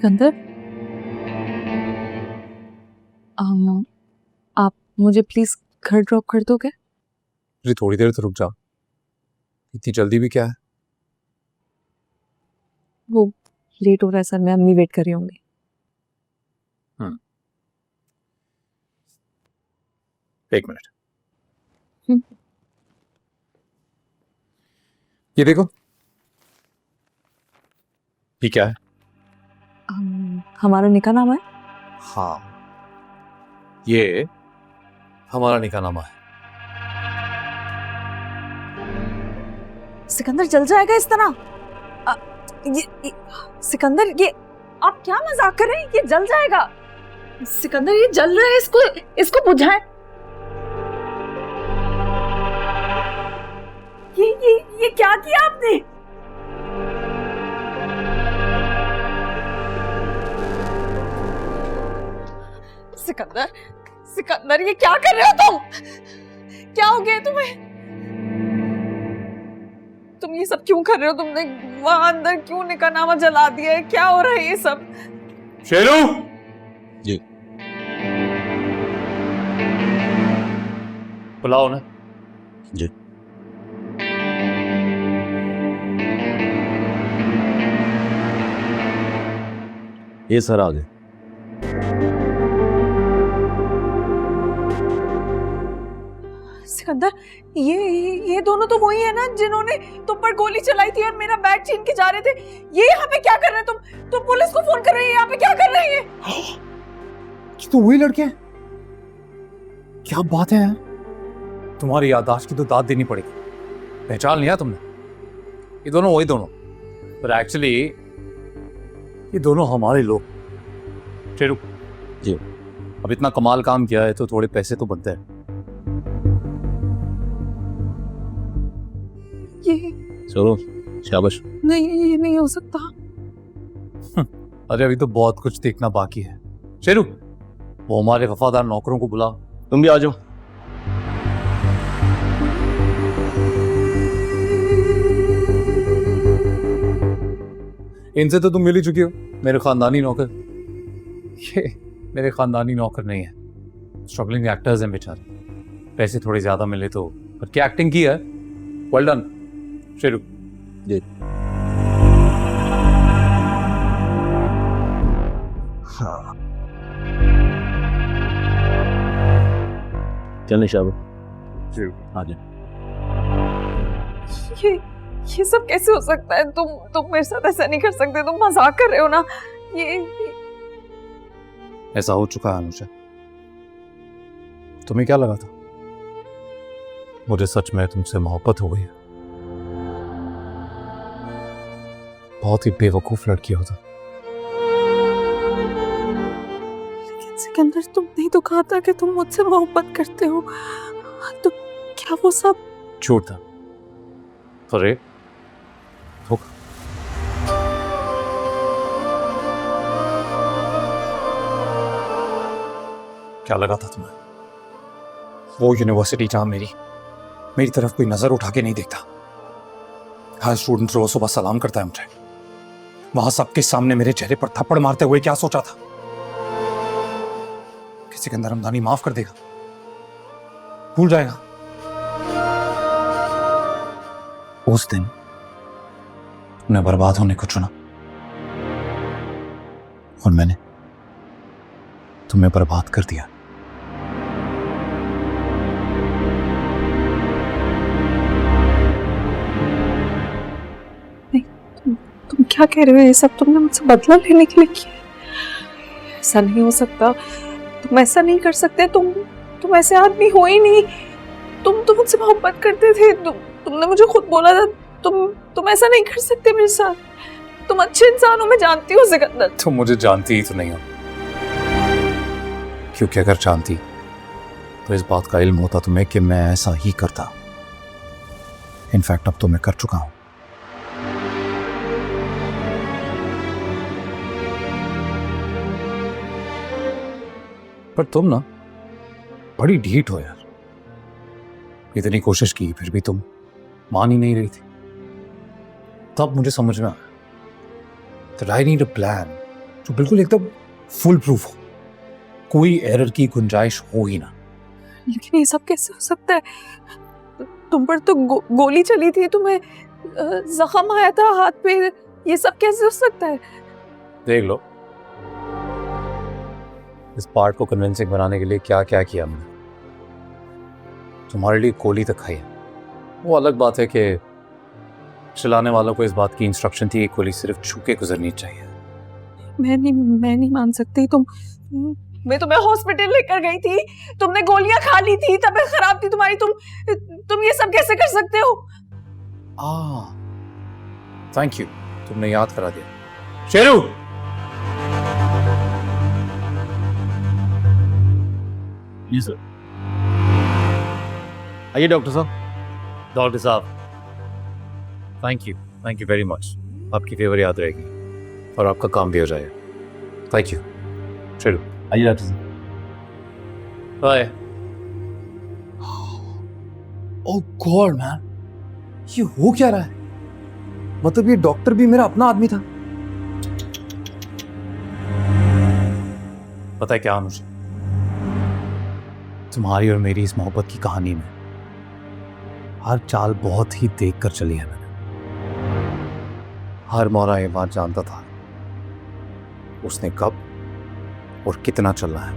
सिकंदर, आप मुझे प्लीज घर ड्रॉप कर दोगे? जी थोड़ी देर तो रुक जाओ, इतनी जल्दी भी क्या है? वो लेट हो रहा है सर, मैं अम्मी वेट कर रही होंगी। एक मिनट। ये देखो, ये क्या है? हमारा निकाहनामा है। हाँ, ये हमारा निकाहनामा है। सिकंदर जल जाएगा इस तरह। सिकंदर, ये आप क्या मजाक कर रहे हैं? ये जल जाएगा। सिकंदर ये जल रहा है, इसको बुझाएं। ये क्या किया आपने? सिकंदर ये क्या कर रहे हो तुम? क्या हो गया तुम्हें? तुम ये सब क्यों कर रहे हो? तुमने वहां अंदर क्यों निकाहनामा जला दिया है? क्या हो रहा है ये सब? शेरू जी, बुलाओ ना जी। ये सर आ गए। सिकंदर, ये दोनों तो वही है ना जिन्होंने तुम पर गोली चलाई थी और मेरा बैग छीन के जा रहे थे। ये यहाँ पे क्या कर रहे हैं? तुम पुलिस को फोन कर रही है? यहाँ पे क्या कर रही है? तो वही लड़के हैं? क्या बात है, तुम्हारी याददाश्त की तो दाद देनी पड़ेगी। पहचान लिया तुमने? ये दोनों वही दोनों, पर एक्चुअली ये दोनों हमारे लोग। शेरू जी, अब इतना कमाल काम किया है तो थोड़े पैसे तो बनते हैं। चलो शाबाश। नहीं, ये नहीं हो सकता। अरे अभी तो बहुत कुछ देखना बाकी है। शेरू, वो हमारे वफादार नौकरों को बुला। तुम भी आ जाओ। इनसे तो तुम मिल ही चुकी हो, मेरे खानदानी नौकर। ये मेरे खानदानी नौकर नहीं है, स्ट्रगलिंग एक्टर्स हैं बेचारे। पैसे थोड़े ज्यादा मिले तो, पर क्या एक्टिंग की है। वेल डन शेरू जी। हाँ, चलने शाबाश। शेरू आ जाओ। ये सब कैसे हो सकता है? तुम मेरे साथ ऐसा नहीं कर सकते। तुम मजाक कर रहे हो ना? ये ऐसा हो चुका है अनुषा। तुम्हें क्या लगा था मुझे सच में तुमसे मोहब्बत हो गई? बहुत ही बेवकूफ लड़की हो तुम। लेकिन सिकंदर, तुमने तो कहा था कि तुम मुझसे मोहब्बत करते हो, तो क्या वो सब झूठ था? अरे धोखा। क्या लगा था तुम्हें? वो यूनिवर्सिटी जहां मेरी तरफ कोई नजर उठा के नहीं देखता, हर स्टूडेंट रोज सुबह सलाम करता है मुझे, वहां सबके सामने मेरे चेहरे पर थप्पड़ मारते हुए क्या सोचा था? किसी के अंदर हमदानी माफ कर देगा, भूल जाएगा? उस दिन तुमने बर्बाद होने को चुना और मैंने तुम्हें बर्बाद कर दिया। तुम क्या कह रहे हो? ये सब तुमने मुझसे बदला लेने के लिए किया? ऐसा नहीं हो सकता। तुम ऐसा नहीं कर सकते। तुम ऐसे आदमी हो ही नहीं। तुम तो मुझसे मोहब्बत करते थे। तुमने मुझे खुद बोला था। तुम ऐसा नहीं कर सकते मेरे साथ। तुम अच्छे इंसान हो, मैं जानती हूँ सिकंदर। तुम मुझे जानती ही तो नहीं हो, क्योंकि अगर जानती तो इस बात का इल्म होता तुम्हें कि मैं ऐसा ही करता। इनफैक्ट अब तो मैं कर चुका हूं। पर तुम ना बड़ी ढीठ हो यार। इतनी कोशिश की फिर भी तुम मान ही नहीं रही थी। तब मुझे समझ में आया that I need a plan जो बिल्कुल एकदम फुल प्रूफ हो, कोई एरर की गुंजाइश हो ही ना। लेकिन ये सब कैसे हो सकता है? तुम पर तो गोली चली थी, तुम्हें जख्म आया था हाथ पे, ये सब कैसे हो सकता है? देख लो इस पार्ट को कन्विंसिंग बनाने के लिए क्या क्या किया हमने। तुम्हारे लिए गोली तक खाई है। वो अलग बात है कि चलाने वालों को इस बात की इंस्ट्रक्शन थी कि गोली सिर्फ छू के गुजरनी चाहिए। मैं नहीं मान सकती। मैं तुम्हें हॉस्पिटल लेकर गई थी, तुमने गोलियां खा ली थी, तबीयत खराब थी तुम्हारी, तुम ये सब कैसे कर सकते हो? थैंक यू, तुमने याद करा दिया। शेरू, जी सर। आइए डॉक्टर साहब। डॉक्टर साहब थैंक यू वेरी मच। आपकी फेवर याद रहेगी और आपका काम भी हो जाएगा। Thank you. शेरू, आइए डॉक्टर साहब। बाय। ओह गॉड मैन, ये हो क्या रहा है? मतलब ये डॉक्टर भी मेरा अपना आदमी था। पता है क्या मुझे, तुम्हारी और मेरी इस मोहब्बत की कहानी में हर चाल बहुत ही देख कर चली है मैंने। हर मोरा ये बात जानता था उसने कब और कितना चलना है,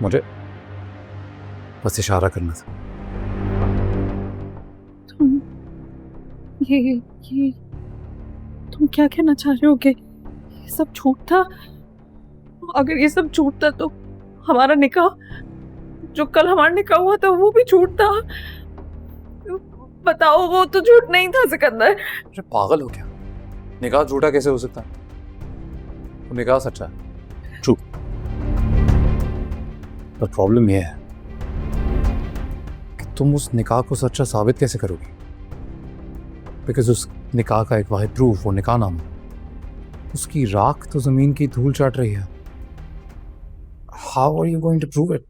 मुझे बस इशारा करना था। ये तुम क्या कहना चाह रहे हो कि ये सब झूठ था? अगर ये सब झूठ था तो हमारा निकाह, जो कल हमारा निकाह हुआ था, वो भी झूठ था। बताओ, वो तो झूठ नहीं था सिकंदर। अरे पागल हो क्या? निकाह झूठा कैसे हो सकता है? तो निकाह सच्चा है। ट्रू। पर प्रॉब्लम यह है कि तुम उस निकाह को सच्चा साबित कैसे करोगी? बिकॉज उस निकाह का एक वाहिद प्रूफ वो निकाह नामा, उसकी राख तो जमीन की धूल चाट रही है। How are you going to prove it?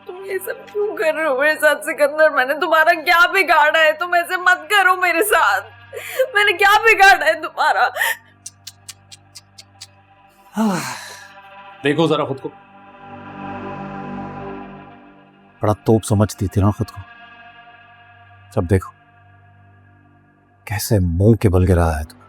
तुम ये सब क्यों कर रहे हो मेरे साथ सिकंदर? मैंने तुम्हारा क्या बिगाड़ा है? तुम ऐसे मत करो मेरे साथ। मैंने क्या बिगाड़ा है तुम्हारा? देखो जरा खुद को, बड़ा तोप समझती थी ना खुद को। सब देखो कैसे मुंह के बल गिरा है तुम्हें।